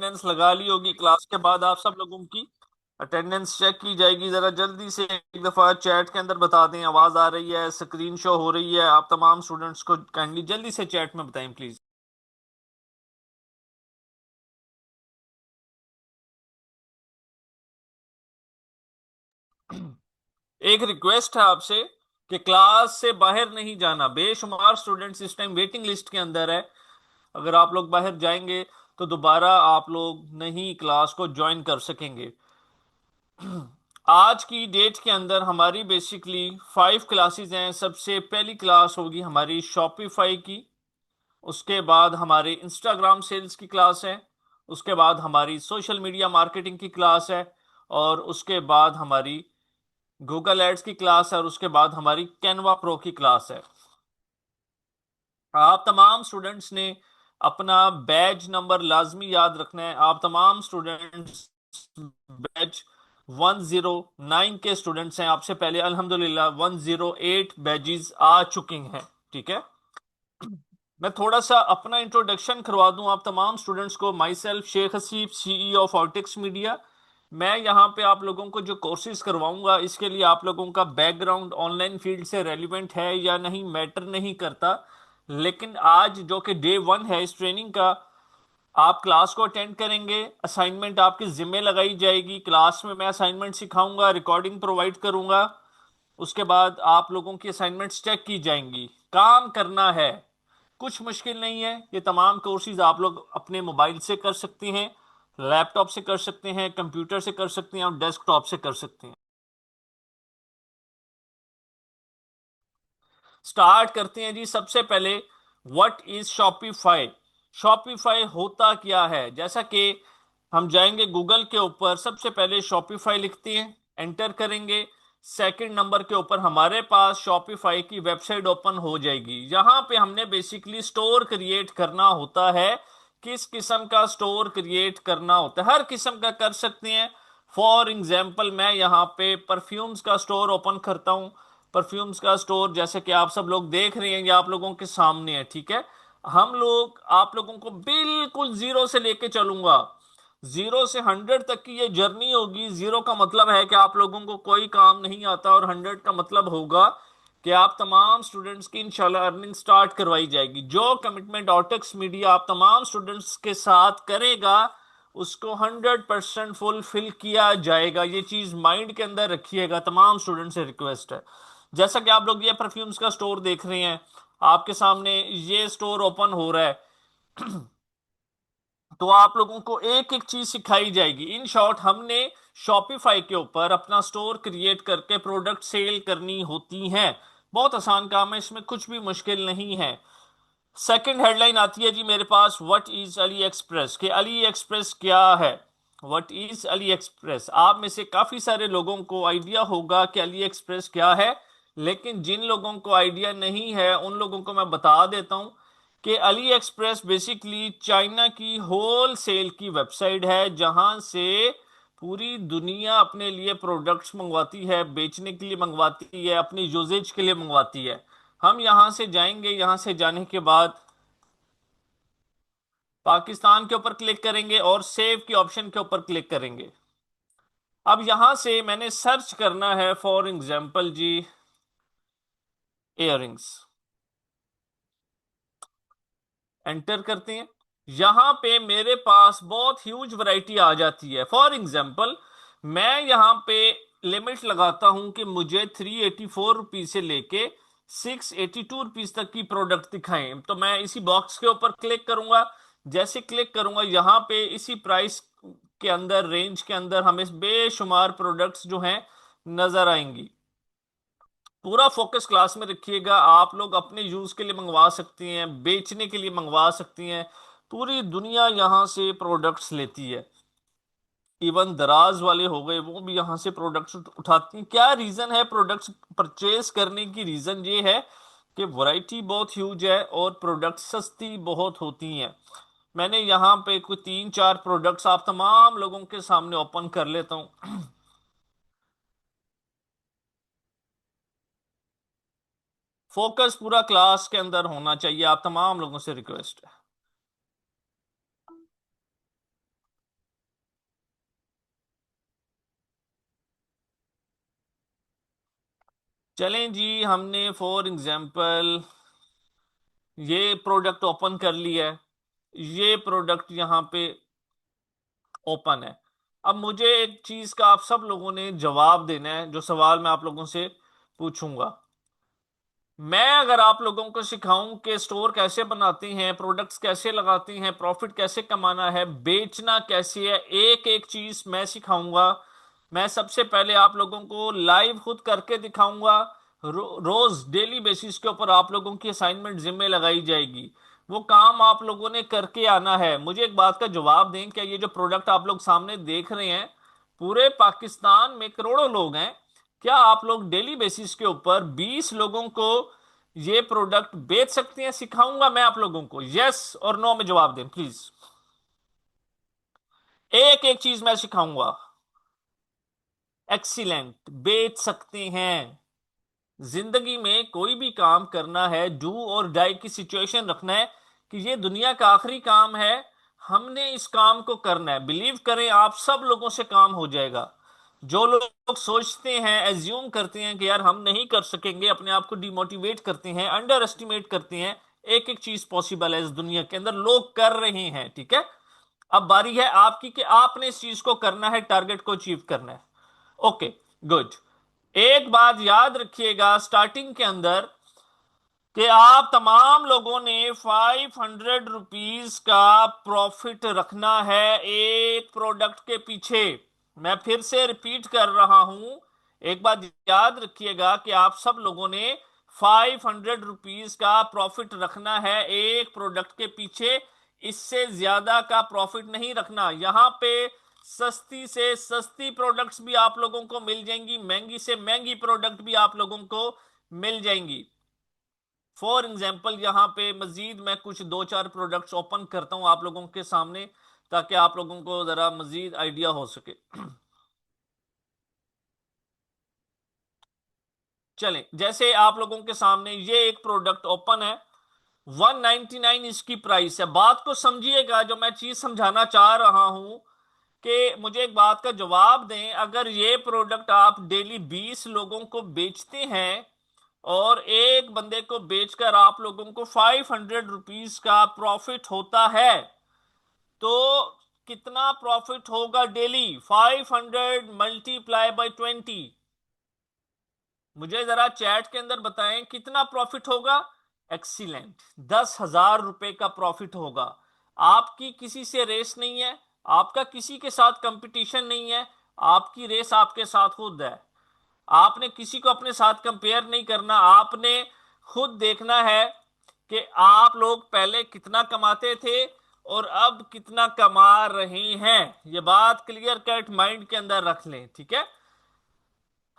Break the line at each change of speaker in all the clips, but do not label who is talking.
Attendance लगा ली होगी class के बाद। आप सब लोगों की अटेंडेंस चेक की जाएगी। जरा जल्दी से एक दफा चैट के अंदर बता दें आवाज आ रही है, स्क्रीन शो हो रही है। आप तमाम स्टूडेंट्स को काइंडली जल्दी से चैट में बताएं प्लीज। एक रिक्वेस्ट है आपसे कि क्लास से बाहर नहीं जाना। बेशुमार स्टूडेंट्स इस टाइम वेटिंग लिस्ट के अंदर है। अगर आप लोग बाहर जाएंगे तो दोबारा आप लोग नहीं क्लास को ज्वाइन कर सकेंगे। आज की डेट के अंदर हमारी बेसिकली 5 क्लासेस हैं। सबसे पहली क्लास होगी हमारी शॉपिफाई की, उसके बाद हमारे इंस्टाग्राम सेल्स की क्लास है, उसके बाद हमारी सोशल मीडिया मार्केटिंग की क्लास है, और उसके बाद हमारी गूगल एड्स की क्लास है, और उसके बाद हमारी कैनवा प्रो की क्लास है। आप तमाम स्टूडेंट्स ने अपना बैच नंबर लाजमी याद रखना है। आप तमाम स्टूडेंट्स बैच 109 के स्टूडेंट्स हैं। आपसे पहले अल्हम्दुलिल्लाह 108 बैजेस आ चुके हैं। ठीक है, मैं थोड़ा सा अपना इंट्रोडक्शन करवा दूं आप तमाम स्टूडेंट्स को। Myself Sheikh Haseeb, CEO of Ortics media. मैं यहाँ पे आप लोगों को जो कोर्सेज करवाऊंगा इसके लिए आप लोगों का बैकग्राउंड ऑनलाइन फील्ड से रेलिवेंट है या नहीं मैटर नहीं करता। लेकिन आज जो कि डे 1 है इस ट्रेनिंग का, आप क्लास को अटेंड करेंगे, असाइनमेंट आपकी जिम्मे लगाई जाएगी। क्लास में मैं असाइनमेंट सिखाऊंगा, रिकॉर्डिंग प्रोवाइड करूंगा। उसके बाद आप लोगों की असाइनमेंट्स चेक की जाएंगी। काम करना है, कुछ मुश्किल नहीं है। ये तमाम कोर्सेज आप लोग अपने मोबाइल से कर सकते हैं, लैपटॉप से कर सकते हैं, कंप्यूटर से कर सकते हैं, और डेस्कटॉप से कर सकते हैं। स्टार्ट करते हैं जी। सबसे पहले व्हाट इज शॉपिफाई। शॉपिफाई होता क्या है, जैसा कि हम जाएंगे गूगल के ऊपर, सबसे पहले शॉपिफाई लिखते हैं, एंटर करेंगे। सेकंड नंबर के ऊपर हमारे पास शॉपिफाई की वेबसाइट ओपन हो जाएगी। यहां पे हमने बेसिकली स्टोर क्रिएट करना होता है। किस किस्म का स्टोर क्रिएट करना होता है, हर किस्म का कर सकते हैं। फॉर एग्जाम्पल मैं यहाँ पे परफ्यूम्स का स्टोर ओपन करता हूँ। परफ्यूम्स का स्टोर जैसे कि आप सब लोग देख रहे हैं, ये आप लोगों के सामने है। ठीक है, हम लोग आप लोगों को बिल्कुल जीरो से लेके चलूंगा। 0 से 100 तक की ये जर्नी होगी। 0 का मतलब है कि आप लोगों को कोई काम नहीं आता, और 100 का मतलब होगा कि आप तमाम स्टूडेंट्स की इंशाल्लाह अर्निंग स्टार्ट करवाई जाएगी। जो कमिटमेंट ऑटेक्स मीडिया आप तमाम स्टूडेंट्स के साथ करेगा उसको 100% फुलफिल किया जाएगा। ये चीज माइंड के अंदर रखिएगा, तमाम स्टूडेंट से रिक्वेस्ट है। जैसा कि आप लोग ये परफ्यूम्स का स्टोर देख रहे हैं, आपके सामने ये स्टोर ओपन हो रहा है। तो आप लोगों को एक एक चीज सिखाई जाएगी। इन शॉर्ट हमने शॉपिफाई के ऊपर अपना स्टोर क्रिएट करके प्रोडक्ट सेल करनी होती हैं। बहुत आसान काम है, इसमें कुछ भी मुश्किल नहीं है। सेकंड हेडलाइन आती है जी मेरे पास, व्हाट इज अली एक्सप्रेस। कि अली एक्सप्रेस क्या है, व्हाट इज अली एक्सप्रेस। आप में से काफी सारे लोगों को आइडिया होगा कि अली एक्सप्रेस क्या है, लेकिन जिन लोगों को आइडिया नहीं है उन लोगों को मैं बता देता हूं कि अली एक्सप्रेस बेसिकली चाइना की होल सेल की वेबसाइट है, जहां से पूरी दुनिया अपने लिए प्रोडक्ट्स मंगवाती है, बेचने के लिए मंगवाती है, अपनी यूजेज के लिए मंगवाती है। हम यहां से जाएंगे, यहां से जाने के बाद पाकिस्तान के ऊपर क्लिक करेंगे और सेव के ऑप्शन के ऊपर क्लिक करेंगे। अब यहां से मैंने सर्च करना है, फॉर एग्जांपल जी, इयररिंग्स। एंटर करते हैं। यहां पे मेरे पास बहुत ह्यूज वैरायटी आ जाती है। फॉर एग्जांपल मैं यहां पे लिमिट लगाता हूं कि मुझे 384 रुपीज से लेके 682 रुपीज तक की प्रोडक्ट दिखाएं। तो मैं इसी बॉक्स के ऊपर क्लिक करूंगा। जैसे क्लिक करूंगा यहां पे इसी प्राइस के अंदर, रेंज के अंदर हमें बेशुमार प्रोडक्ट्स जो हैं नजर आएंगी। पूरा फोकस क्लास में रखिएगा। आप लोग अपने यूज के लिए मंगवा सकती हैं, बेचने के लिए मंगवा सकती हैं। पूरी दुनिया यहां से प्रोडक्ट्स लेती है। इवन दराज वाले हो गए, वो भी यहां से प्रोडक्ट्स उठाती हैं। क्या रीजन है प्रोडक्ट्स परचेज करने की? रीजन ये है कि वैरायटी बहुत ह्यूज है और प्रोडक्ट सस्ती बहुत होती हैं। मैंने यहाँ पे कुछ 3-4 प्रोडक्ट्स आप तमाम लोगों के सामने ओपन कर लेता हूँ। फोकस पूरा क्लास के अंदर होना चाहिए, आप तमाम लोगों से रिक्वेस्ट है। चलें जी, हमने फॉर एग्जांपल ये प्रोडक्ट ओपन कर लिया है। ये प्रोडक्ट यहां पे ओपन है। अब मुझे एक चीज का आप सब लोगों ने जवाब देना है, जो सवाल मैं आप लोगों से पूछूंगा। मैं अगर आप लोगों को सिखाऊं कि स्टोर कैसे बनाते हैं, प्रोडक्ट्स कैसे लगाते हैं, प्रॉफिट कैसे कमाना है, बेचना कैसे है, एक एक चीज मैं सिखाऊंगा। मैं सबसे पहले आप लोगों को लाइव खुद करके दिखाऊंगा। रोज डेली बेसिस के ऊपर आप लोगों की असाइनमेंट जिम्मे लगाई जाएगी। वो काम आप लोगों ने करके आना है। मुझे एक बात का जवाब दें, क्या ये जो प्रोडक्ट आप लोग सामने देख रहे हैं, पूरे पाकिस्तान में करोड़ों लोग हैं, क्या आप लोग डेली बेसिस के ऊपर 20 लोगों को ये प्रोडक्ट बेच सकते हैं? सिखाऊंगा मैं आप लोगों को। यस और नो में जवाब दें प्लीज। एक एक चीज मैं सिखाऊंगा। एक्सीलेंट, बेच सकते हैं। जिंदगी में कोई भी काम करना है, डू और डाई की सिचुएशन रखना है कि ये दुनिया का आखिरी काम है, हमने इस काम को करना है। बिलीव करें, आप सब लोगों से काम हो जाएगा। जो लोग सोचते हैं, एज्यूम करते हैं कि यार हम नहीं कर सकेंगे, अपने आप को डिमोटिवेट करते हैं, अंडर एस्टिमेट करते हैं, एक एक चीज पॉसिबल है इस दुनिया के अंदर, लोग कर रहे हैं। ठीक है, अब बारी है आपकी कि आपने इस चीज को करना है, टारगेट को अचीव करना है। Okay, good. एक बात याद रखिएगा स्टार्टिंग के अंदर, कि आप तमाम लोगों ने 500 रुपीज का प्रॉफिट रखना है एक प्रोडक्ट के पीछे। मैं फिर से रिपीट कर रहा हूं, एक बात याद रखिएगा कि आप सब लोगों ने 500 रुपीज का प्रॉफिट रखना है एक प्रोडक्ट के पीछे। इससे ज्यादा का प्रॉफिट नहीं रखना। यहां पे सस्ती से सस्ती प्रोडक्ट्स भी आप लोगों को मिल जाएंगी, महंगी से महंगी प्रोडक्ट भी आप लोगों को मिल जाएंगी। फॉर एग्जाम्पल यहां पे मजीद मैं कुछ दो चार प्रोडक्ट्स ओपन करता हूं आप लोगों के सामने, ताकि आप लोगों को जरा मजीद आइडिया हो सके। चलें, जैसे आप लोगों के सामने ये एक प्रोडक्ट ओपन है, 199 इसकी प्राइस है। बात को समझिएगा, जो मैं चीज समझाना चाह रहा हूं, कि मुझे एक बात का जवाब दें, अगर ये प्रोडक्ट आप डेली 20 लोगों को बेचते हैं और एक बंदे को बेचकर आप लोगों को 500 रुपीज का प्रॉफिट होता है, तो कितना प्रॉफिट होगा डेली? 500 multiply by 20। मुझे जरा चैट के अंदर बताएं कितना प्रॉफिट होगा। एक्सीलेंट, 10,000 रुपए का प्रॉफिट होगा। आपकी किसी से रेस नहीं है, आपका किसी के साथ कंपटीशन नहीं है, आपकी रेस आपके साथ खुद है। आपने किसी को अपने साथ कंपेयर नहीं करना, आपने खुद देखना है कि आप लोग पहले कितना कमाते थे और अब कितना कमा रहे हैं। ये बात क्लियर कट माइंड के अंदर रख लें, ठीक है।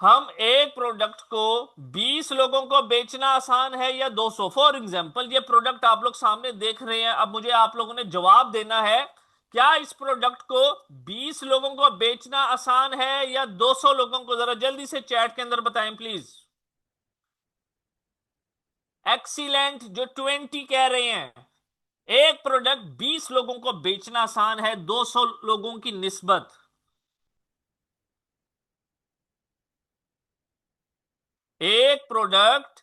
हम एक प्रोडक्ट को 20 लोगों को बेचना आसान है या 200? फॉर एग्जांपल ये प्रोडक्ट आप लोग सामने देख रहे हैं, अब मुझे आप लोगों ने जवाब देना है, क्या इस प्रोडक्ट को 20 लोगों को बेचना आसान है या 200 लोगों को? जरा जल्दी से चैट के अंदर बताएं प्लीज। एक्सीलेंट, जो 20 कह रहे हैं। एक प्रोडक्ट 20 लोगों को बेचना आसान है 200 लोगों की निस्बत। एक प्रोडक्ट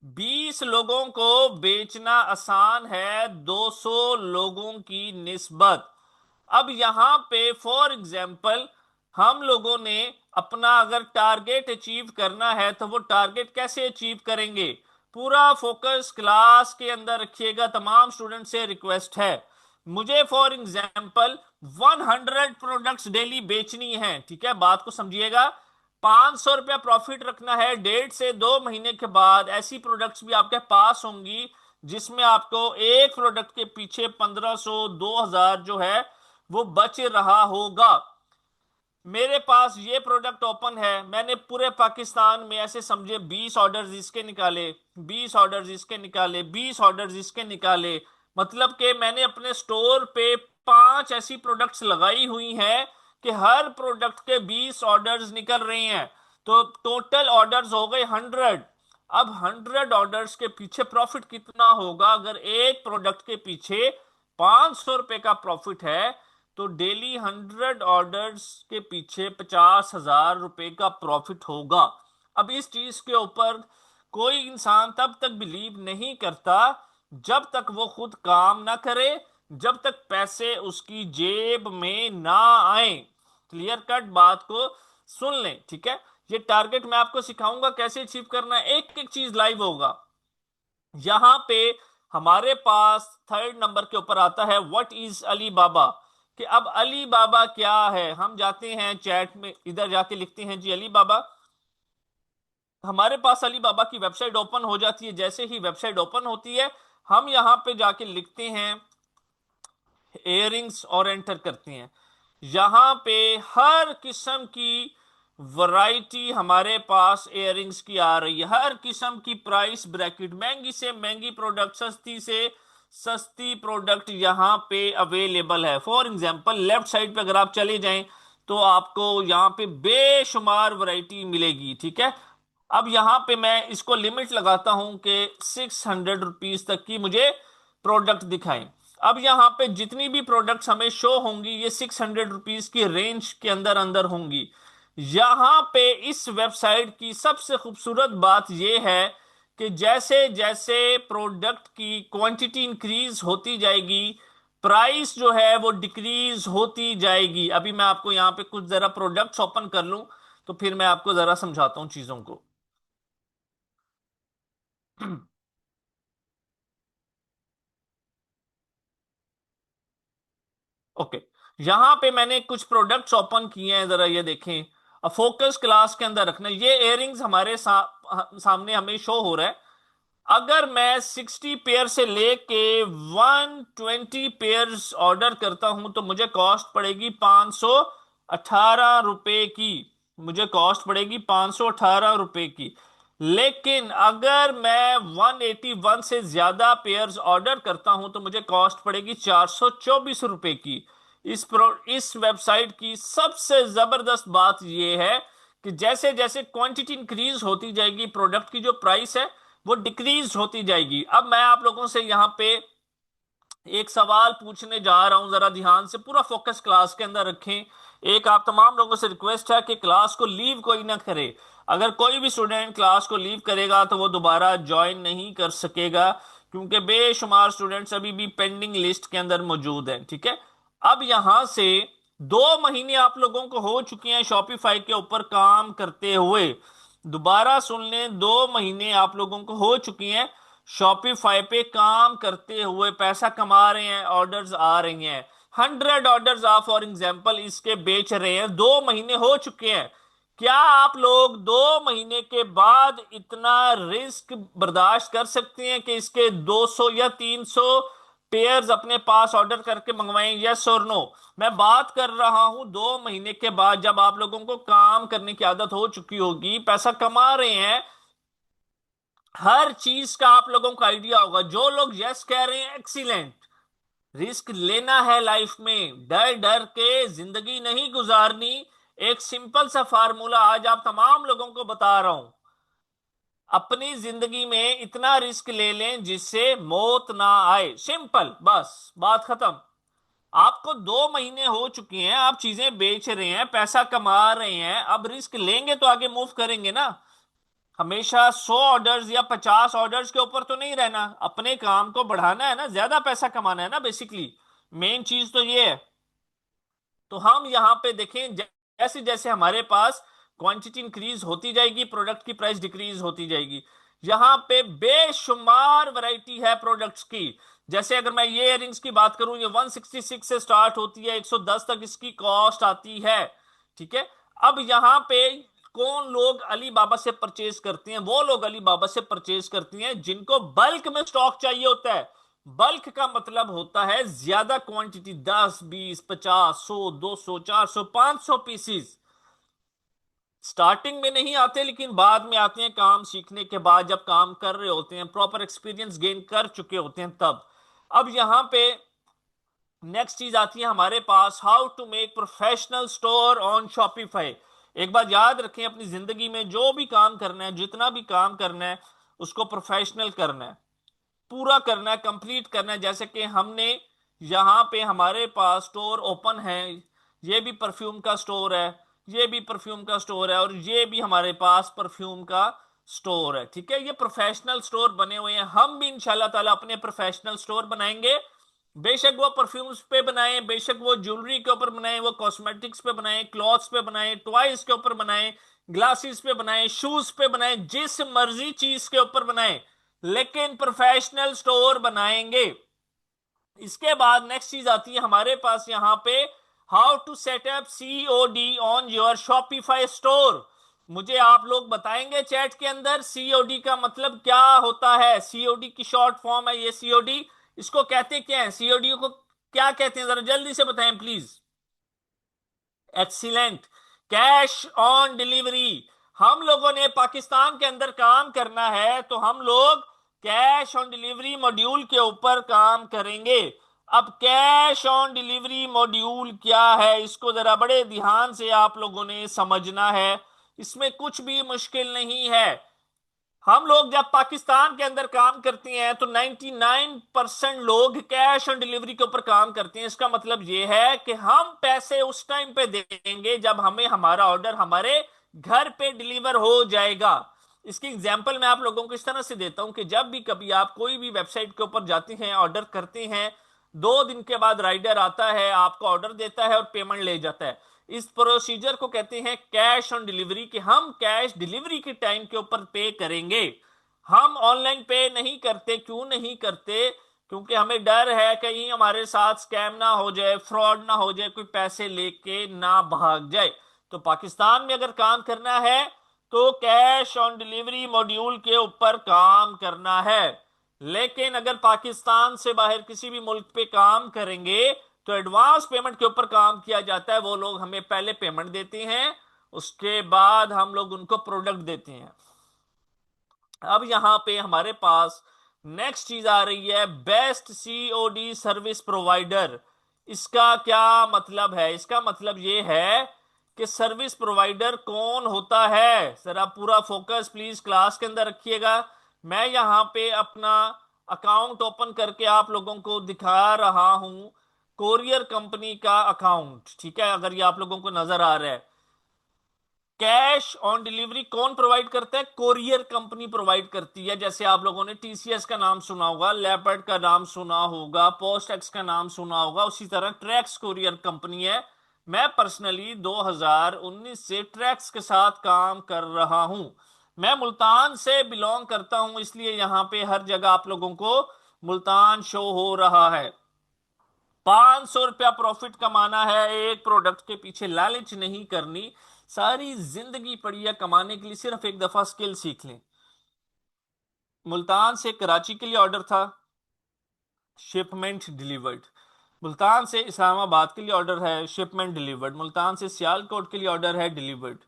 20 लोगों को बेचना आसान है 200 लोगों की निस्बत। अब यहां पे फॉर एग्जाम्पल हम लोगों ने अपना अगर टारगेट अचीव करना है, तो वो टारगेट कैसे अचीव करेंगे? पूरा फोकस क्लास के अंदर रखिएगा। तमाम स्टूडेंट से रिक्वेस्ट है, मुझे फॉर एग्जाम्पल 100 प्रोडक्ट्स डेली बेचनी है। ठीक है, बात को समझिएगा। 500 रुपया प्रॉफिट रखना है। 1.5 से 2 महीने के बाद ऐसी प्रोडक्ट्स भी आपके पास होंगी जिसमें आपको एक प्रोडक्ट के पीछे 1500 2000 जो है वो बच रहा होगा। मेरे पास ये प्रोडक्ट ओपन है, मैंने पूरे पाकिस्तान में ऐसे समझे 20 ऑर्डर्स इसके निकाले, 20 ऑर्डर्स इसके निकाले, 20 ऑर्डर्स इसके निकाले। मतलब कि मैंने अपने स्टोर पे 5 ऐसी प्रोडक्ट्स लगाई हुई हैं कि हर प्रोडक्ट के 20 ऑर्डर्स निकल रहे हैं। तो टोटल ऑर्डर्स हो गए 100। अब 100 ऑर्डर्स के पीछे प्रॉफिट कितना होगा? अगर एक प्रोडक्ट के पीछे 500 रुपए का प्रॉफिट है, तो डेली 100 ऑर्डर्स के पीछे 50,000 रुपए का प्रॉफिट होगा। अब इस चीज के ऊपर कोई इंसान तब तक बिलीव नहीं करता जब तक वो खुद काम ना करे, जब तक पैसे उसकी जेब में ना आए। क्लियर कट बात को सुन लें, ठीक है। ये टारगेट मैं आपको सिखाऊंगा कैसे अचीव करना है, एक एक चीज लाइव होगा। यहां पे हमारे पास थर्ड नंबर के ऊपर आता है व्हाट इज अली बाबा। कि अब अली बाबा क्या है, हम जाते हैं चैट में, इधर जाके लिखते हैं जी अली बाबा। हमारे पास अली बाबा की वेबसाइट ओपन हो जाती है। जैसे ही वेबसाइट ओपन होती है, हम यहां पे जाके लिखते हैं इयररिंग्स और एंटर करते हैं। यहां पे हर किस्म की वैरायटी हमारे पास इयररिंग्स की आ रही है, हर किस्म की प्राइस ब्रैकेट, महंगी से महंगी प्रोडक्ट, सस्ती से सस्ती प्रोडक्ट यहां पे अवेलेबल है। फॉर एग्जांपल लेफ्ट साइड पे अगर आप चले जाएं तो आपको यहां पे बेशुमार वैरायटी मिलेगी, ठीक है। अब यहां पे मैं इसको लिमिट लगाता हूं कि 600 रुपीज तक की मुझे प्रोडक्ट दिखाएं। अब यहां पे जितनी भी प्रोडक्ट्स हमें शो होंगी ये 600 रुपीज की रेंज के अंदर अंदर होंगी। यहां पे इस वेबसाइट की सबसे खूबसूरत बात यह है कि जैसे जैसे प्रोडक्ट की क्वांटिटी इंक्रीज होती जाएगी, प्राइस जो है वो डिक्रीज होती जाएगी। अभी मैं आपको यहां पे कुछ जरा प्रोडक्ट्स ओपन कर लूं तो फिर मैं आपको जरा समझाता हूं चीजों को। ओके, यहां पे मैंने कुछ प्रोडक्ट्स ओपन किए हैं, जरा ये देखें। अब फोकस क्लास के अंदर रखना, ये इयररिंग्स हमारे सामने हमें शो हो रहा है। अगर मैं 60 पेयर से लेके 120 पेयर्स ऑर्डर करता हूं तो मुझे कॉस्ट पड़ेगी 518 रुपए की। मुझे कॉस्ट पड़ेगी 518 रुपए की। लेकिन अगर मैं 181 से ज्यादा पेयर्स ऑर्डर करता हूं तो मुझे कॉस्ट पड़ेगी 424 रुपए की। इस वेबसाइट की सबसे जबरदस्त बात यह है कि जैसे जैसे क्वांटिटी इंक्रीज होती जाएगी, प्रोडक्ट की जो प्राइस है वो डिक्रीज होती जाएगी। अब मैं आप लोगों से यहां पे एक सवाल पूछने जा रहा हूं, जरा ध्यान से पूरा फोकस क्लास के अंदर रखें। एक आप तमाम लोगों से रिक्वेस्ट है कि क्लास को लीव कोई ना करे। अगर कोई भी स्टूडेंट क्लास को लीव करेगा तो वो दोबारा ज्वाइन नहीं कर सकेगा, क्योंकि बेशुमार स्टूडेंट्स अभी भी पेंडिंग लिस्ट के अंदर मौजूद हैं, ठीक है। अब यहां से 2 महीने आप लोगों को हो चुके हैं शॉपिफाई के ऊपर काम करते हुए। दोबारा सुन लें, 2 महीने आप लोगों को हो चुकी हैं शॉपिफाई पे काम करते हुए, पैसा कमा रहे हैं, ऑर्डर्स आ रही हैं। 100 ऑर्डर्स आप फॉर एग्जाम्पल इसके बेच रहे हैं, 2 महीने हो चुके हैं। क्या आप लोग 2 महीने के बाद इतना रिस्क बर्दाश्त कर सकते हैं कि इसके 200 या 300 पेयर्स अपने पास ऑर्डर करके मंगवाएं? यस और नो। मैं बात कर रहा हूं 2 महीने के बाद, जब आप लोगों को काम करने की आदत हो चुकी होगी, पैसा कमा रहे हैं, हर चीज का आप लोगों को आइडिया होगा। जो लोग यस कह रहे हैं, एक्सीलेंट। रिस्क लेना है लाइफ में, डर डर के जिंदगी नहीं गुजारनी। एक सिंपल सा फार्मूला आज आप तमाम लोगों को बता रहा हूं। अपनी जिंदगी में इतना रिस्क ले लें जिससे मौत ना आए, सिंपल, बस बात खत्म। आपको 2 महीने हो चुके हैं, आप चीजें बेच रहे हैं, पैसा कमा रहे हैं, अब रिस्क लेंगे तो आगे मूव करेंगे ना। हमेशा 100 ऑर्डर्स या 50 ऑर्डर्स के ऊपर तो नहीं रहना, अपने काम को बढ़ाना है ना, ज्यादा पैसा कमाना है ना, बेसिकली मेन चीज तो ये है। तो हम यहां पे देखें, जैसे जैसे हमारे पास क्वांटिटी इंक्रीज होती जाएगी, प्रोडक्ट की प्राइस डिक्रीज होती जाएगी। यहां पे बेशुमार वैरायटी है प्रोडक्ट्स की। जैसे अगर मैं ये इयररिंग्स की बात करूं, ये 166 से स्टार्ट होती है, 110 तक इसकी कॉस्ट आती है, ठीक है। अब यहां पे कौन लोग अली बाबा से परचेज करते हैं? वो लोग अली बाबा से परचेज करते हैं जिनको बल्क में स्टॉक चाहिए होता है। बल्क का मतलब होता है ज्यादा क्वांटिटी, 10, 20, 50, 100, 200, 400, 500 पीसीस। स्टार्टिंग में नहीं आते लेकिन बाद में आते हैं, काम सीखने के बाद, जब काम कर रहे होते हैं, प्रॉपर एक्सपीरियंस गेन कर चुके होते हैं तब। अब यहां पे नेक्स्ट चीज आती है हमारे पास, how to make professional store on Shopify. एक बात याद रखें, अपनी जिंदगी में जो भी काम करना है, जितना भी काम करना है, उसको प्रोफेशनल करना है, पूरा करना है, कंप्लीट करना है। जैसे कि हमने यहां पे हमारे पास स्टोर ओपन है, ये भी परफ्यूम का स्टोर है, ये भी परफ्यूम का स्टोर है, और ये भी हमारे पास परफ्यूम का स्टोर है। ठीक है, ये प्रोफेशनल स्टोर बने हुए हैं। हम भी इंशाल्लाह ताला अपने प्रोफेशनल स्टोर बनाएंगे। बेशक वो परफ्यूम्स पे बनाए, बेशक वो ज्वेलरी के ऊपर बनाए, वो कॉस्मेटिक्स पे बनाए, क्लॉथ्स पे बनाए, टॉयज के ऊपर बनाए, ग्लासेस पे बनाए, शूज पे बनाए, जिस मर्जी चीज के ऊपर बनाए, लेकिन प्रोफेशनल स्टोर बनाएंगे। इसके बाद नेक्स्ट चीज आती है हमारे पास यहां पे, how to set up COD on your Shopify store. मुझे आप लोग बताएंगे चैट के अंदर सीओडी का मतलब क्या होता है। सीओडी की शॉर्ट फॉर्म है ये सीओडी। इसको कहते क्या है, सीओडी को क्या कहते हैं, जरा जल्दी से बताएं please. Excellent, cash on delivery. हम लोगों ने पाकिस्तान के अंदर काम करना है तो हम लोग कैश ऑन डिलीवरी मॉड्यूल के ऊपर काम करेंगे। अब कैश ऑन डिलीवरी मॉड्यूल क्या है, इसको जरा बड़े ध्यान से आप लोगों ने समझना है। इसमें कुछ भी मुश्किल नहीं है। हम लोग जब पाकिस्तान के अंदर काम करते हैं तो 99% लोग कैश ऑन डिलीवरी के ऊपर काम करते हैं। इसका मतलब यह है कि हम पैसे उस टाइम पे देंगे जब हमें हमारा ऑर्डर हमारे घर पे डिलीवर हो जाएगा। इसकी एग्जांपल मैं आप लोगों को इस तरह से देता हूं कि जब भी कभी आप कोई भी वेबसाइट के ऊपर जाते हैं, ऑर्डर करते हैं, 2 दिन के बाद राइडर आता है, आपको ऑर्डर देता है और पेमेंट ले जाता है। इस प्रोसीजर को कहते हैं कैश ऑन डिलीवरी, कि हम कैश डिलीवरी के टाइम के ऊपर पे करेंगे। हम ऑनलाइन पे नहीं करते। क्यों नहीं करते? क्योंकि हमें डर है कहीं हमारे साथ स्कैम ना हो जाए, फ्रॉड ना हो जाए, कोई पैसे लेके ना भाग जाए। तो पाकिस्तान में अगर काम करना है तो कैश ऑन डिलीवरी मॉड्यूल के ऊपर काम करना है। लेकिन अगर पाकिस्तान से बाहर किसी भी मुल्क पे काम करेंगे तो एडवांस पेमेंट के ऊपर काम किया जाता है। वो लोग हमें पहले पेमेंट देते हैं, उसके बाद हम लोग उनको प्रोडक्ट देते हैं। अब यहां पे हमारे पास नेक्स्ट चीज आ रही है, बेस्ट सीओडी सर्विस प्रोवाइडर। इसका क्या मतलब है? इसका मतलब ये है कि सर्विस प्रोवाइडर कौन होता है। जरा पूरा फोकस प्लीज क्लास के अंदर रखिएगा। मैं यहां पे अपना अकाउंट ओपन करके आप लोगों को दिखा रहा हूं, कोरियर कंपनी का अकाउंट। ठीक है, अगर ये आप लोगों को नजर आ रहा है, कैश ऑन डिलीवरी कौन प्रोवाइड करता है? कोरियर कंपनी प्रोवाइड करती है। जैसे आप लोगों ने टीसीएस का नाम सुना होगा, लेपर्ड का नाम सुना होगा, पोस्ट एक्स का नाम सुना होगा, उसी तरह ट्रैक्स कोरियर कंपनी है। मैं पर्सनली 2019 से ट्रैक्स के साथ काम कर रहा हूं। मैं मुल्तान से बिलोंग करता हूं, इसलिए यहां पे हर जगह आप लोगों को मुल्तान शो हो रहा है। 500 रुपया प्रॉफिट कमाना है एक प्रोडक्ट के पीछे, लालच नहीं करनी। सारी जिंदगी पड़ी है कमाने के लिए, सिर्फ एक दफा स्किल सीख लें। मुल्तान से कराची के लिए ऑर्डर था, शिपमेंट डिलीवर्ड। मुल्तान से इस्लामाबाद के लिए ऑर्डर है, शिपमेंट डिलीवर्ड। मुल्तान से सियालकोट के लिए ऑर्डर है, डिलीवर्ड।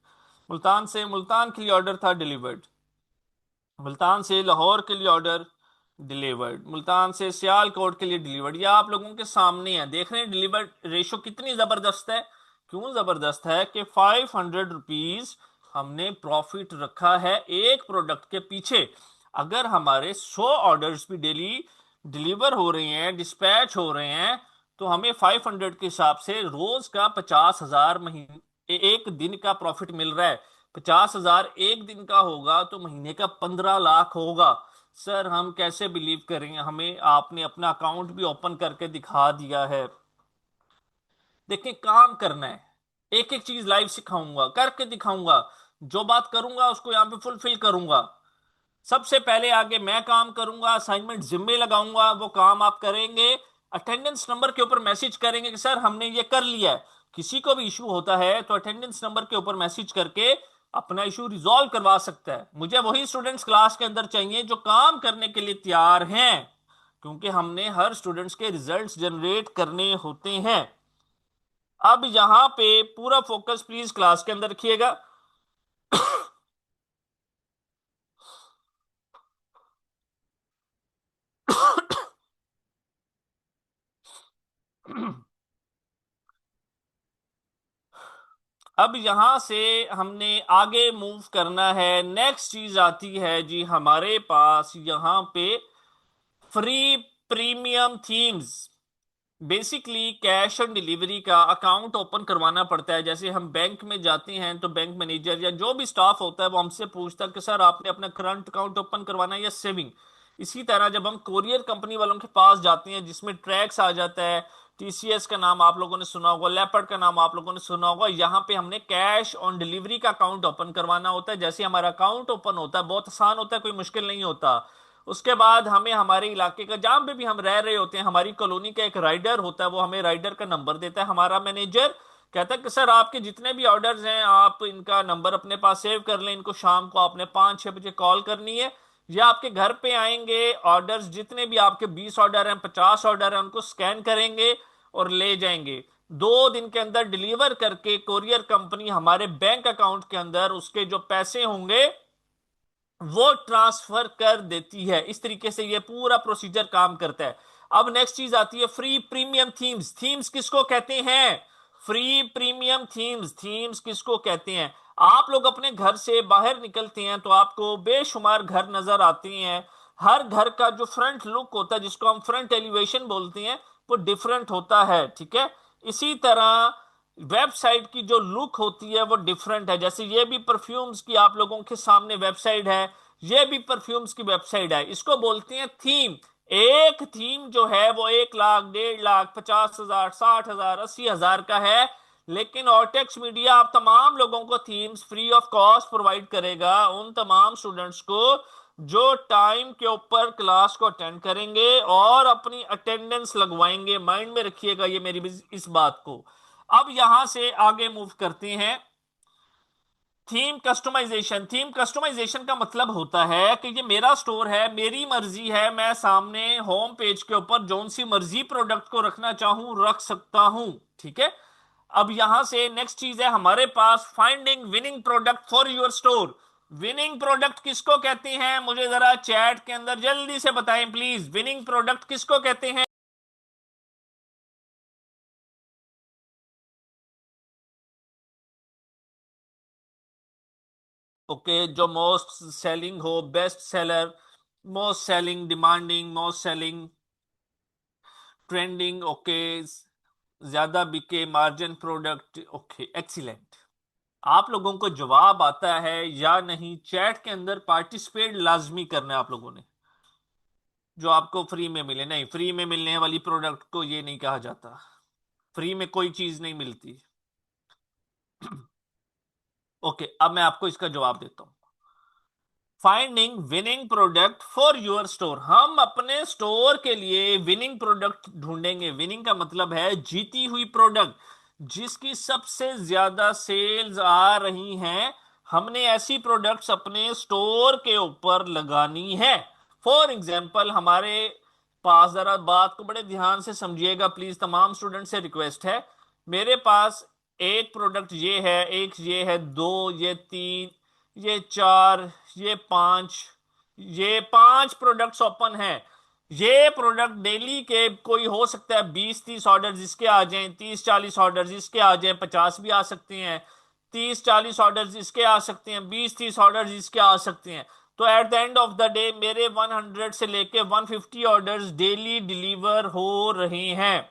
मुल्तान से मुल्तान के लिए ऑर्डर था, डिलीवर्ड। मुल्तान से लाहौर के लिए ऑर्डर, डिलीवर्ड। मुल्तान से सियालकोट के लिए डिलीवर्ड। ये आप लोगों के सामने है, देख रहे हैं डिलीवर्ड रेशो कितनी जबरदस्त है। क्यों जबरदस्त है? कि 500 रुपीज हमने प्रॉफिट रखा है एक प्रोडक्ट के पीछे। अगर हमारे 100 ऑर्डर्स भी डेली डिलीवर हो रहे हैं, डिस्पैच हो रहे हैं, तो हमें 500 के हिसाब से रोज का 50,000 महीने एक दिन का प्रॉफिट मिल रहा है। 50,000 एक दिन का होगा तो महीने का 15 लाख होगा। सर हम कैसे बिलीव करेंगे? हमें आपने अपना अकाउंट भी ओपन करके दिखा दिया है। देखिए, काम करना है, एक एक चीज लाइव सिखाऊंगा, करके दिखाऊंगा। जो बात करूंगा उसको यहां पे फुलफिल करूंगा। सबसे पहले आगे मैं काम करूंगा, असाइनमेंट जिम्मे लगाऊंगा, वो काम आप करेंगे। अटेंडेंस नंबर के ऊपर मैसेज करेंगे कि सर हमने ये कर लिया है। किसी को भी इशू होता है तो अटेंडेंस नंबर के ऊपर मैसेज करके अपना इशू रिजॉल्व करवा सकता है। मुझे वही स्टूडेंट्स क्लास के अंदर चाहिए जो काम करने के लिए तैयार हैं, क्योंकि हमने हर स्टूडेंट्स के रिजल्ट्स जनरेट करने होते हैं। अब यहां पे पूरा फोकस प्लीज क्लास के अंदर रखिएगा। अब यहां से हमने आगे मूव करना है। नेक्स्ट चीज आती है जी हमारे पास यहां पे free premium themes. Basically cash on delivery का अकाउंट ओपन करवाना पड़ता है। जैसे हम बैंक में जाते हैं तो बैंक मैनेजर या जो भी स्टाफ होता है वो हमसे पूछता है कि सर आपने अपना करंट अकाउंट ओपन करवाना है या सेविंग। इसी तरह जब हम कोरियर कंपनी वालों के पास जाते हैं जिसमें ट्रैक्स आ जाता है, टीसीएस का नाम आप लोगों ने सुना होगा, लेपर्ड का नाम आप लोगों ने सुना होगा, यहाँ पे हमने कैश ऑन डिलीवरी का अकाउंट ओपन करवाना होता है। जैसे हमारा अकाउंट ओपन होता है, बहुत आसान होता है, कोई मुश्किल नहीं होता। उसके बाद हमें हमारे इलाके का, जहां पे भी हम रह रहे होते हैं, हमारी कॉलोनी का एक राइडर होता है, वो हमें राइडर का नंबर देता है हमारा मैनेजर। कहता है कि सर आपके जितने भी ऑर्डर्स हैं आप इनका नंबर अपने पास सेव कर लें, इनको शाम को आपने 5-6 बजे कॉल करनी है। या आपके घर पे आएंगे, ऑर्डर्स जितने भी आपके 20 ऑर्डर हैं, 50 ऑर्डर हैं, उनको स्कैन करेंगे और ले जाएंगे। 2 दिन के अंदर डिलीवर करके कोरियर कंपनी हमारे बैंक अकाउंट के अंदर उसके जो पैसे होंगे वो ट्रांसफर कर देती है। इस तरीके से ये पूरा प्रोसीजर काम करता है। अब नेक्स्ट चीज आती है फ्री प्रीमियम थीम्स। थीम्स किसको कहते हैं? Free premium themes. थीम्स किसको कहते हैं? आप लोग अपने घर से बाहर निकलते हैं तो आपको बेशुमार घर नजर आते हैं। हर घर का जो फ्रंट लुक होता है, जिसको हम फ्रंट एलिवेशन बोलते हैं, वो डिफरेंट होता है, ठीक है। इसी तरह वेबसाइट की जो लुक होती है वो डिफरेंट है। जैसे ये भी परफ्यूम्स की आप लोगों के सामने वेबसाइट है, ये भी परफ्यूम्स की वेबसाइट है, इसको बोलते हैं थीम। एक थीम जो है वो 1 लाख, 1.5 लाख, 50,000, 60,000, 80,000 का है। लेकिन ऑर्टेक्स मीडिया आप तमाम लोगों को themes free of cost provide करेगा, उन तमाम स्टूडेंट्स को जो टाइम के ऊपर क्लास को अटेंड करेंगे और अपनी अटेंडेंस लगवाएंगे। माइंड में रखिएगा ये मेरी इस बात को। अब यहां से आगे मूव करते हैं। Theme customization. थीम कस्टमाइजेशन का मतलब होता है कि ये मेरा स्टोर है, मेरी मर्जी है, मैं सामने होम पेज के ऊपर जो सी मर्जी प्रोडक्ट को रखना चाहूं रख सकता हूं, ठीक है। अब यहां से नेक्स्ट चीज है हमारे पास finding winning product for your store. Winning product किसको कहते हैं? मुझे जरा चैट के अंदर जल्दी से बताएं प्लीज, विनिंग प्रोडक्ट किसको कहते हैं? ओके, जो मोस्ट सेलिंग हो, best seller, most selling, demanding, most selling, trending, okay, ज्यादा बिके, मार्जिन प्रोडक्ट, ओके, एक्सीलेंट। आप लोगों को जवाब आता है या नहीं? चैट के अंदर पार्टिसिपेट लाजमी करना है आप लोगों ने। जो आपको फ्री में मिले, नहीं, फ्री में मिलने वाली प्रोडक्ट को ये नहीं कहा जाता। फ्री में कोई चीज नहीं मिलती। ओके, अब मैं आपको इसका जवाब देता हूं। Finding winning product for your store. हम अपने स्टोर के लिए विनिंग प्रोडक्ट ढूंढेंगे। विनिंग का मतलब है जीती हुई प्रोडक्ट, जिसकी सबसे ज्यादा सेल्स आ रही हैं। हमने ऐसी प्रोडक्ट्स अपने स्टोर के ऊपर लगानी है। फॉर एग्जाम्पल, हमारे पास, जरा बात को बड़े ध्यान से समझिएगा प्लीज, तमाम स्टूडेंट से रिक्वेस्ट है। मेरे पास एक प्रोडक्ट ये है, एक ये है, दो, ये तीन, ये चार, ये पांच, ये 5 प्रोडक्ट्स ओपन हैं। ये प्रोडक्ट डेली के कोई हो सकता है 20-30 ऑर्डर जिसके आ जाएं, 30-40 ऑर्डर जिसके आ जाएं, 50 भी आ सकते हैं, 30-40 ऑर्डर जिसके आ सकते हैं, 20-30 ऑर्डर जिसके आ सकते हैं। तो at the end of the day मेरे 100 से लेके 150 ऑर्डर्स डेली डिलीवर हो रहे हैं।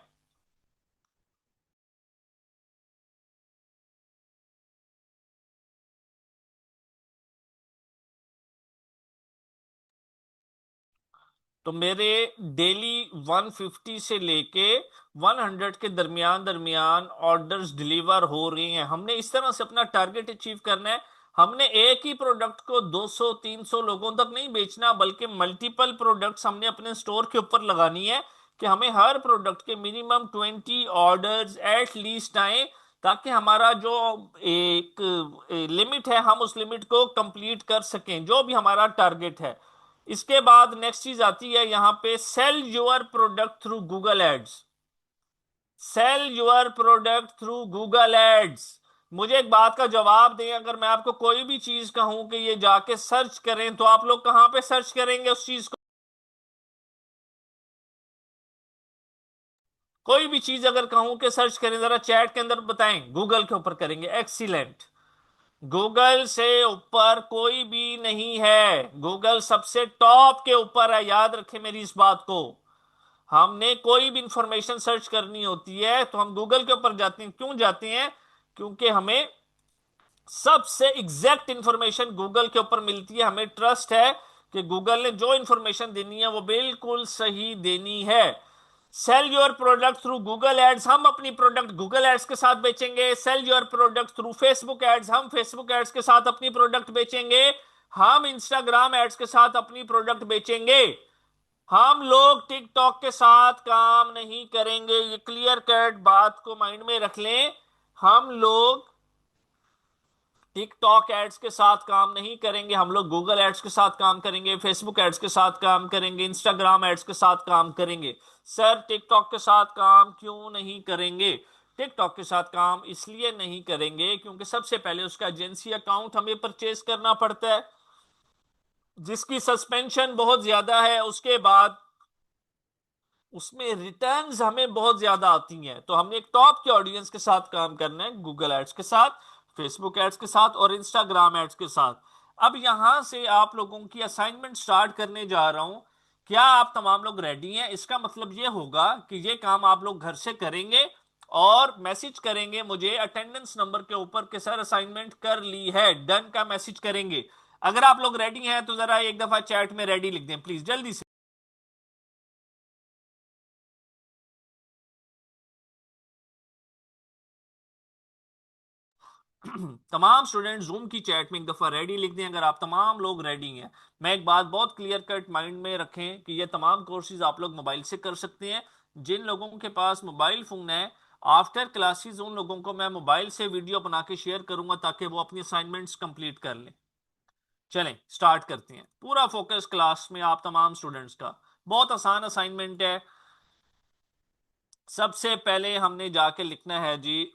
तो मेरे डेली 150 से लेके 100 के दरमियान दरमियान ऑर्डर्स डिलीवर हो रहे हैं। हमने इस तरह से अपना टारगेट अचीव करना है। हमने एक ही प्रोडक्ट को 200-300 लोगों तक नहीं बेचना, बल्कि मल्टीपल प्रोडक्ट्स हमने अपने स्टोर के ऊपर लगानी है कि हमें हर प्रोडक्ट के मिनिमम 20 ऑर्डर्स एट लीस्ट आए, ताकि हमारा जो एक लिमिट है हम उस लिमिट को कंप्लीट कर सकें, जो भी हमारा टारगेट है। इसके बाद नेक्स्ट चीज आती है यहां पे sell your product through Google ads. Sell your product through Google ads. मुझे एक बात का जवाब दें, अगर मैं आपको कोई भी चीज कहूं कि ये जाके सर्च करें, तो आप लोग कहां पे सर्च करेंगे उस चीज को? कोई भी चीज अगर कहूं कि सर्च करें, जरा चैट के अंदर बताएं। गूगल के ऊपर करेंगे, एक्सीलेंट। गूगल से ऊपर कोई भी नहीं है, गूगल सबसे टॉप के ऊपर है, याद रखें मेरी इस बात को। हमने कोई भी इंफॉर्मेशन सर्च करनी होती है तो हम गूगल के ऊपर जाते हैं। क्यों जाते हैं? क्योंकि हमें सबसे एग्जैक्ट इंफॉर्मेशन गूगल के ऊपर मिलती है। हमें ट्रस्ट है कि गूगल ने जो इंफॉर्मेशन देनी है वो बिल्कुल सही देनी है। Sell your product through Google ads, हम अपनी प्रोडक्ट गूगल एड्स के साथ बेचेंगे। Sell your product through Facebook ads, हम फेसबुक एड्स के साथ अपनी प्रोडक्ट बेचेंगे। हम इंस्टाग्राम एड्स के साथ अपनी प्रोडक्ट बेचेंगे। हम लोग टिकटॉक के साथ काम नहीं करेंगे। ये क्लियर कट बात को माइंड में रख लें। हम लोग टिकटॉक एड्स के साथ काम नहीं करेंगे। हम लोग गूगल एड्स के साथ काम करेंगे, फेसबुक एड्स के साथ काम करेंगे, इंस्टाग्राम एड्स के साथ काम करेंगे। सर टिकटॉक के साथ काम क्यों नहीं करेंगे? टिकटॉक के साथ काम इसलिए नहीं करेंगे क्योंकि सबसे पहले उसका एजेंसी अकाउंट हमें परचेज करना पड़ता है, जिसकी सस्पेंशन बहुत ज्यादा है। उसके बाद उसमें रिटर्न्स हमें बहुत ज्यादा आती हैं। तो हमने एक टॉप के ऑडियंस के साथ काम करना है, गूगल एड्स के साथ, फेसबुक एड्स के साथ और इंस्टाग्राम एड्स के साथ। अब यहां से आप लोगों की असाइनमेंट स्टार्ट करने जा रहा हूं। क्या आप तमाम लोग रेडी हैं? इसका मतलब ये होगा कि ये काम आप लोग घर से करेंगे और मैसेज करेंगे मुझे अटेंडेंस नंबर के ऊपर कि सर असाइनमेंट कर ली है, डन का मैसेज करेंगे। अगर आप लोग रेडी हैं तो जरा एक दफा चैट में रेडी लिख दें प्लीज, जल्दी से। तमाम स्टूडेंट जूम की चैट में एक दफा रेडी लिख दें अगर आप तमाम लोग रेडी हैं। मैं एक बात बहुत क्लियर कट माइंड में रखें कि ये तमाम कोर्सेज आप लोग मोबाइल से कर सकते हैं। जिन लोगों के पास मोबाइल फोन है, आफ्टर क्लासेस उन लोगों को मैं मोबाइल से वीडियो बना के शेयर करूंगा ताकि वो अपनी असाइनमेंट्स कंप्लीट कर लें। चलें स्टार्ट करते हैं। पूरा फोकस क्लास में आप तमाम स्टूडेंट्स का। बहुत आसान असाइनमेंट है। सबसे पहले हमने जाके लिखना है जी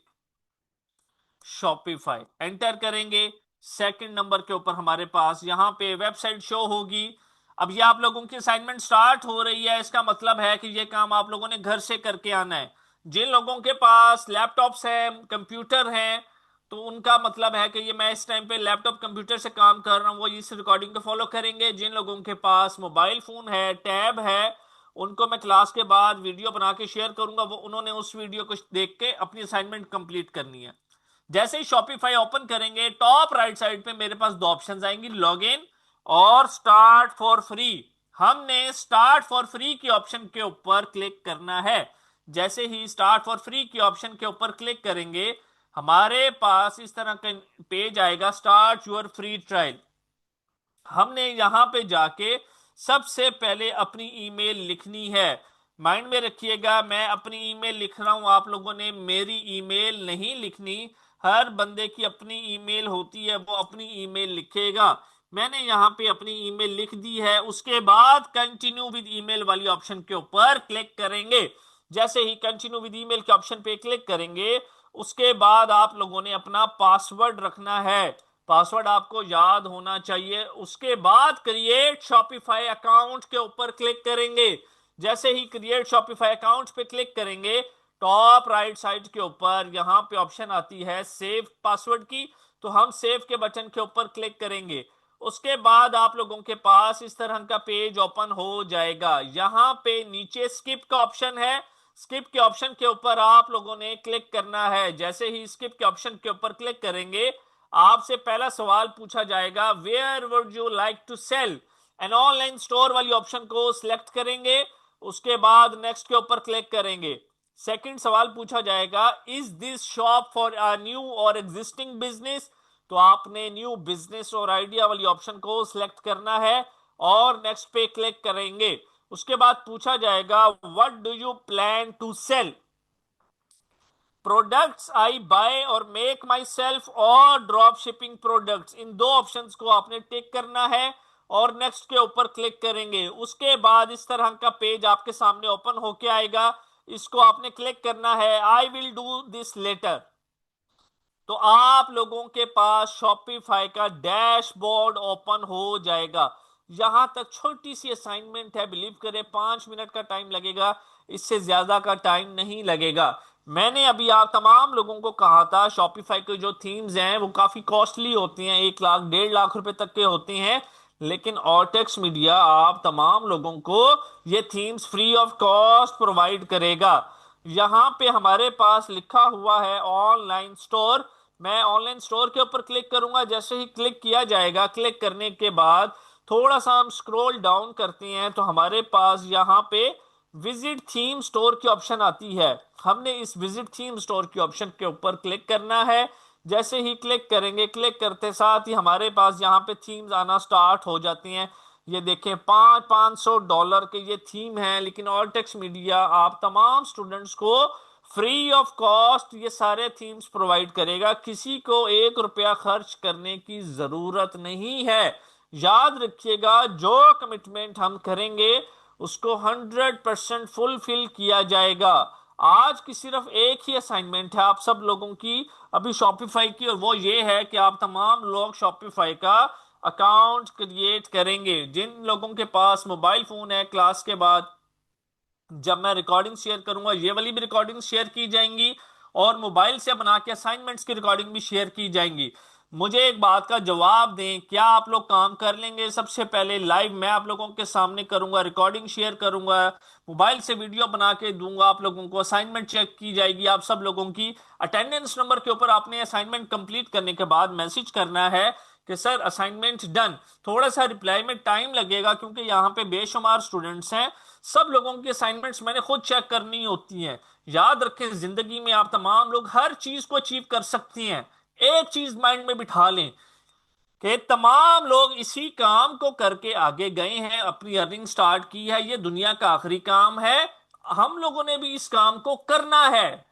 शॉपिफाई, एंटर करेंगे। सेकंड नंबर के ऊपर हमारे पास यहां पे वेबसाइट शो होगी। अब ये आप लोगों की असाइनमेंट स्टार्ट हो रही है, इसका मतलब है कि ये काम आप लोगों ने घर से करके आना है। जिन लोगों के पास लैपटॉप्स हैं, कंप्यूटर हैं, तो उनका मतलब है कि ये मैं इस टाइम पे लैपटॉप कंप्यूटर से काम कर रहा हूं, वो इस रिकॉर्डिंग को फॉलो करेंगे। जिन लोगों के पास मोबाइल फोन है, टैब है, उनको मैं क्लास के बाद वीडियो बना के शेयर करूंगा, वो उन्होंने उस वीडियो को देख के अपनी असाइनमेंट कंप्लीट करनी है। जैसे ही शॉपिफाई ओपन करेंगे, टॉप राइट साइड पे मेरे पास दो ऑप्शंस आएंगी, लॉगिन और स्टार्ट फॉर फ्री। हमने स्टार्ट फॉर फ्री की ऑप्शन के ऊपर क्लिक करना है। जैसे ही स्टार्ट फॉर फ्री की ऑप्शन के ऊपर क्लिक करेंगे, हमारे पास इस तरह का पेज आएगा, स्टार्ट योर फ्री ट्रायल। हमने यहां पे जाके सबसे पहले अपनी ईमेल लिखनी है। माइंड में रखिएगा, मैं अपनी ईमेल लिख रहा हूं, आप लोगों ने मेरी ईमेल नहीं लिखनी। हर बंदे की अपनी ईमेल होती है, वो अपनी ईमेल लिखेगा। मैंने यहां पे अपनी ईमेल लिख दी है। उसके बाद कंटिन्यू विद ईमेल वाली ऑप्शन के ऊपर क्लिक करेंगे। जैसे ही कंटिन्यू विद ईमेल के ऑप्शन पे क्लिक करेंगे, उसके बाद आप लोगों ने अपना पासवर्ड रखना है। पासवर्ड आपको याद होना चाहिए। उसके बाद क्रिएट शॉपिफाई अकाउंट के ऊपर क्लिक करेंगे। जैसे ही क्रिएट शॉपिफाई अकाउंट पे क्लिक करेंगे, टॉप राइट साइड के ऊपर यहां पे ऑप्शन आती है सेव पासवर्ड की, तो हम सेव के बटन के ऊपर क्लिक करेंगे। उसके बाद आप लोगों के पास इस तरह का पेज ओपन हो जाएगा। यहां पे नीचे स्किप का ऑप्शन है, स्किप के ऑप्शन के ऊपर आप लोगों ने क्लिक करना है। जैसे ही स्किप के ऑप्शन के ऊपर क्लिक करेंगे, आपसे पहला सवाल पूछा जाएगा, where would you like to sell an online store वाली ऑप्शन को सिलेक्ट करेंगे। उसके बाद नेक्स्ट के ऊपर क्लिक करेंगे। सेकंड सवाल पूछा जाएगा, is this shop for a new और एग्जिस्टिंग बिजनेस, तो आपने न्यू बिजनेस और आइडिया वाली ऑप्शन को सिलेक्ट करना है और नेक्स्ट पे क्लिक करेंगे। उसके बाद पूछा जाएगा, what do you plan to sell, products I buy और मेक माई सेल्फ और ड्रॉप शिपिंग प्रोडक्ट्स। इन दो ऑप्शंस को आपने टिक करना है और नेक्स्ट के ऊपर क्लिक करेंगे। उसके बाद इस तरह का पेज आपके सामने ओपन होके आएगा। इसको आपने क्लिक करना है, I will do this later. तो आप लोगों के पास शॉपिफाई का डैशबोर्ड ओपन हो जाएगा। यहां तक छोटी सी असाइनमेंट है, बिलीव करें 5 मिनट का टाइम लगेगा, इससे ज्यादा का टाइम नहीं लगेगा। मैंने अभी आप तमाम लोगों को कहा था शॉपिफाई के जो थीम्स हैं वो काफी कॉस्टली होती हैं, 1 लाख 1.5 लाख रुपए तक के होते हैं। लेकिन ऑर्टेक्स मीडिया आप तमाम लोगों को ये themes free of cost provide करेगा। यहाँ पे हमारे पास लिखा हुआ है ऑनलाइन स्टोर। मैं ऑनलाइन स्टोर के ऊपर क्लिक करूंगा। जैसे ही क्लिक किया जाएगा, क्लिक करने के बाद थोड़ा सा हम स्क्रॉल डाउन करते हैं तो हमारे पास यहाँ पे विजिट थीम स्टोर की ऑप्शन आती है। हमने इस विजिट थीम स्टोर की ऑप्शन के ऊपर क्लिक करना है। जैसे ही क्लिक करेंगे, क्लिक करते साथ ही हमारे पास यहाँ पे थीम्स आना स्टार्ट हो जाती हैं। ये देखें, 500 के ये थीम है, लेकिन ऑलटेक्स मीडिया आप तमाम स्टूडेंट्स को फ्री ऑफ कॉस्ट ये सारे थीम्स प्रोवाइड करेगा। किसी को 1 रुपया खर्च करने की जरूरत नहीं है। याद रखिएगा, जो कमिटमेंट हम करेंगे उसको 100% फुलफिल किया जाएगा। आज की सिर्फ एक ही असाइनमेंट है आप सब लोगों की अभी शॉपिफाई की, और वो ये है कि आप तमाम लोग शॉपिफाई का अकाउंट क्रिएट करेंगे। जिन लोगों के पास मोबाइल फोन है, क्लास के बाद जब मैं रिकॉर्डिंग शेयर करूंगा ये वाली भी रिकॉर्डिंग शेयर की जाएंगी, और मोबाइल से बना के असाइनमेंट्स की रिकॉर्डिंग भी शेयर की जाएंगी। मुझे एक बात का जवाब दें, क्या आप लोग काम कर लेंगे? सबसे पहले लाइव मैं आप लोगों के सामने करूंगा, रिकॉर्डिंग शेयर करूंगा, मोबाइल से वीडियो बना के दूंगा आप लोगों को, असाइनमेंट चेक की जाएगी आप सब लोगों की। अटेंडेंस नंबर के ऊपर आपने असाइनमेंट कंप्लीट करने के बाद मैसेज करना है कि सर असाइनमेंट डन। थोड़ा सा रिप्लाई में टाइम लगेगा क्योंकि यहाँ पे बेशुमार स्टूडेंट्स हैं। सब लोगों की असाइनमेंट्स मैंने खुद चेक करनी होती हैं। याद रखें, जिंदगी में आप तमाम लोग हर चीज को अचीव कर सकती हैं। एक चीज माइंड में बिठा लें कि तमाम लोग इसी काम को करके आगे गए हैं, अपनी अर्निंग स्टार्ट की है। ये दुनिया का आखिरी काम है, हम लोगों ने भी इस काम को करना है।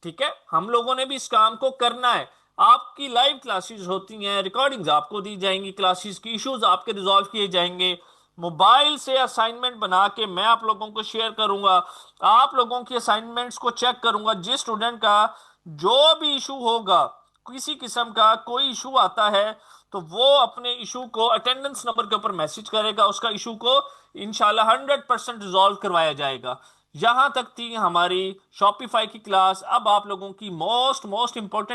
ठीक है, हम लोगों ने भी इस काम को करना है। आपकी लाइव क्लासेस होती हैं, रिकॉर्डिंग्स आपको दी जाएंगी, क्लासेस की इश्यूज आपके रिजॉल्व किए जाएंगे। मोबाइल से असाइनमेंट बना के मैं आप लोगों को शेयर करूंगा, आप लोगों की असाइनमेंट्स को चेक करूंगा। जिस स्टूडेंट का जो भी इशू होगा, किसी किस्म का कोई इशू आता है, तो वो अपने इशू को अटेंडेंस नंबर के ऊपर मैसेज करेगा, उसका इशू को इंशाल्लाह 100% रिजॉल्व करवाया जाएगा। यहां तक थी हमारी शॉपिफाई की क्लास। अब आप लोगों की मोस्ट मोस्ट इंपॉर्टेंट